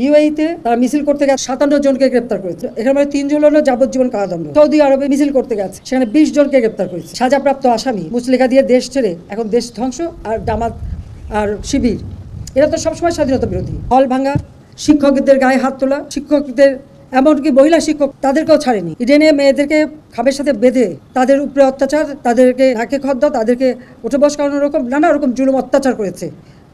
ইউএইতে তারা মিছিল করতে গেছে 57 জনকে গ্রেপ্তার করেছে। এখানে 3 জন হলো যাবজ্জীবন কারাদণ্ড। সৌদি আরবে মিছিল করতে গেছে, সেখানে 20 জনকে গ্রেপ্তার করেছে। সাজাপ্রাপ্ত আসামি মুচলেখা দিয়ে দেশ ছেড়ে এখন দেশ ধ্বংস। আর জামাত আর শিবির এরা তো সবসময় স্বাধীনতা বিরোধী। হল ভাঙা, শিক্ষকদের গায়ে হাত তোলা, শিক্ষকদের এমনকি মহিলা শিক্ষক তাদেরকেও ছাড়েনি। ইডেনে মেয়েদেরকে খামের সাথে বেঁধে তাদের উপরে অত্যাচার, তাদেরকে নাকে খদ্দা, তাদেরকে উঠে বস করানোর রকম নানা রকম জুলুম অত্যাচার করেছে।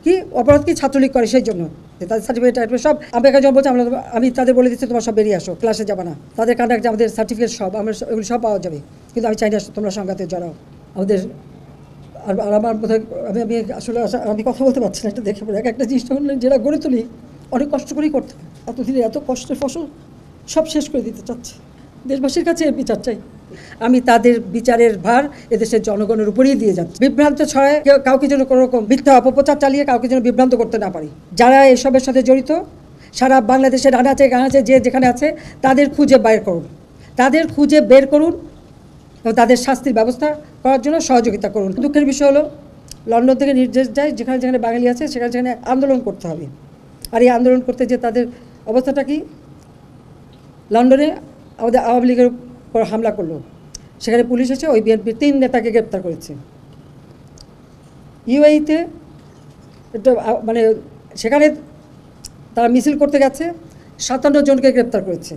কি অপরাধ কি ছাত্রলীগ করে সেই জন্য তাদের সার্টিফিকেট সব আমি যখন বলছি আমি তাদের বলে দিচ্ছি তোমার সব বেরিয়ে আসো, ক্লাসে যাবে না। তাদের কান্ডাক্ট আমাদের সার্টিফিকেট সব আমরা এগুলো সব পাওয়া যাবে, কিন্তু আমি চাই না তোমরা সংঘাতে জড়াও আমাদের। আর আমার বোধহয় আমি আসলে আমি কথা বলতে পারছি না, এটা দেখে পড়ে একটা জিনিস যেটা গড়ে তুলি অনেক কষ্ট করেই করতে হয়। এতদিনে এত কষ্টের ফসল সব শেষ করে দিতে চাচ্ছে। দেশবাসীর কাছে এর বিচার চাই। আমি তাদের বিচারের ভার এদেশের জনগণের উপরেই দিয়ে যাচ্ছি। বিভ্রান্ত ছড়ায় কাউকে যেন কোনো রকম মিথ্যা অপপ্রচার চালিয়ে কাউকে যেন বিভ্রান্ত করতে না পারি। যারা এসবের সাথে জড়িত সারা বাংলাদেশের আনাচে গানাচে যে যেখানে আছে তাদের খুঁজে বের করুন এবং তাদের শাস্তির ব্যবস্থা করার জন্য সহযোগিতা করুন। দুঃখের বিষয় হলো লন্ডন থেকে নির্দেশ যায় যেখানে যেখানে বাঙালি আছে সেখানে সেখানে আন্দোলন করতে হবে। আর এই আন্দোলন করতে যে তাদের অবস্থাটা কি, লন্ডনে আমাদের আওয়ামী লীগের উপর হামলা করলো, সেখানে পুলিশ এসে ওই বিএনপির 3 নেতাকে গ্রেপ্তার করেছে। ইউএইতে মানে সেখানে তারা মিছিল করতে গেছে, 57 জনকে গ্রেপ্তার করেছে।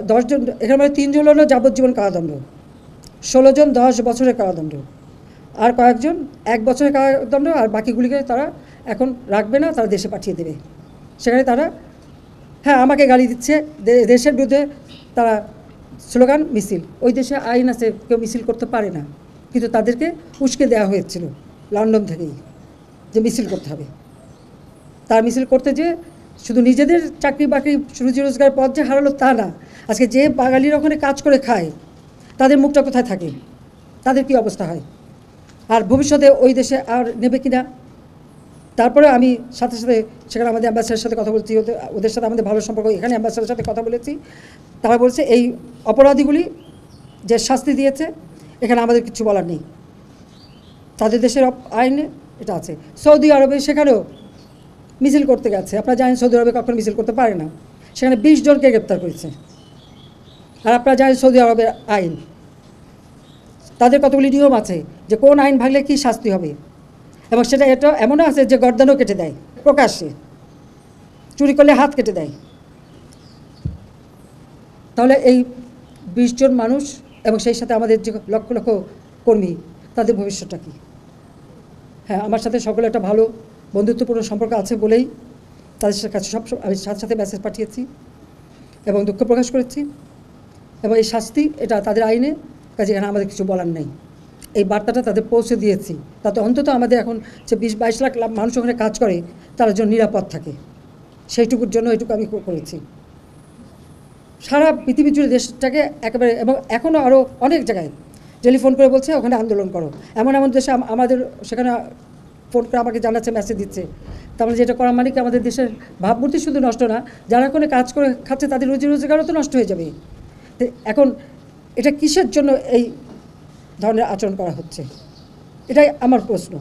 10 জন, এখানে 3 জন হলো যাবজ্জীবন কারাদণ্ড, 16 জন 10 বছরের কারাদণ্ড, আর কয়েকজন 1 বছরের কারাদণ্ড, আর বাকিগুলিকে তারা এখন রাখবে না, তারা দেশে পাঠিয়ে দেবে। সেখানে তারা আমাকে গালি দিচ্ছে, দেশের বিরুদ্ধে তারা স্লোগান মিছিল। ওই দেশে আইন আছে, কেউ মিছিল করতে পারে না, কিন্তু তাদেরকে উস্কে দেওয়া হয়েছিল লন্ডন থেকেই যে মিছিল করতে হবে। তার মিছিল করতে যে শুধু নিজেদের চাকরি বাকরি রুজি রোজগার পথ যে হারালো তা না, আজকে যে বাঙালিরা ওখানে কাজ করে খায় তাদের মুখটা কোথায় থাকে, তাদের কি অবস্থা হয়, আর ভবিষ্যতে ওই দেশে আর নেবে কিনা। তারপরে আমি সাথে সাথে সেখানে আমাদের অ্যাম্বাসেডারের সাথে কথা বলছি, ওদের সাথে আমাদের ভালো সম্পর্ক, এখানে অ্যাম্বাসেডারের সাথে কথা বলেছি। তারা বলছে এই অপরাধীগুলি যে শাস্তি দিয়েছে এখানে আমাদের কিছু বলার নেই, তাদের দেশের আইনে এটা আছে। সৌদি আরবে সেখানেও মিছিল করতে গেছে, আপনারা জানেন সৌদি আরবে কখনো মিছিল করতে পারে না, সেখানে 20 জনকে গ্রেপ্তার করেছে। আর আপনারা জানেন সৌদি আরবের আইন, তাদের কতগুলি নিয়ম আছে যে কোন আইন ভাঙলে কী শাস্তি হবে, এবং সেটা এটা এমনও আছে যে গর্দানও কেটে দেয় প্রকাশ্যে, চুরি করলে হাত কেটে দেয়। তাহলে এই 20 জন মানুষ এবং সেই সাথে আমাদের যে লক্ষ লক্ষ কর্মী, তাদের ভবিষ্যৎটা কী? আমার সাথে সকলে একটা ভালো বন্ধুত্বপূর্ণ সম্পর্ক আছে বলেই তাদের কাছে আমি সাথে সাথে মেসেজ পাঠিয়েছি এবং দুঃখ প্রকাশ করেছি, এবং এই শাস্তি এটা তাদের আইনে, কাজে এখানে আমাদের কিছু বলার নেই। এই বার্তাটা তাদের পৌঁছে দিয়েছি, তাতে অন্তত আমাদের এখন যে 20-22 লাখ মানুষ ওখানে কাজ করে তার জন্য নিরাপদ থাকে, সেইটুকুর জন্য এইটুকু আমি করেছি। সারা পৃথিবী জুড়ে দেশটাকে একেবারে, এবং এখনও আরও অনেক জায়গায় টেলিফোন করে বলছে ওখানে আন্দোলন করো, এমন দেশে আমাদের সেখানে ফোন করে আমাকে জানাচ্ছে, মেসেজ দিচ্ছে। তাহলে যেটা করা মানে কি আমাদের দেশের ভাবমূর্তি শুধু নষ্ট না, যারা ওখানে কাজ করে খাচ্ছে তাদের রুজি রোজগারও তো নষ্ট হয়ে যাবে। এখন এটা কিসের জন্য এই ধরনের আচরণ করা হচ্ছে, এটাই আমার প্রশ্ন।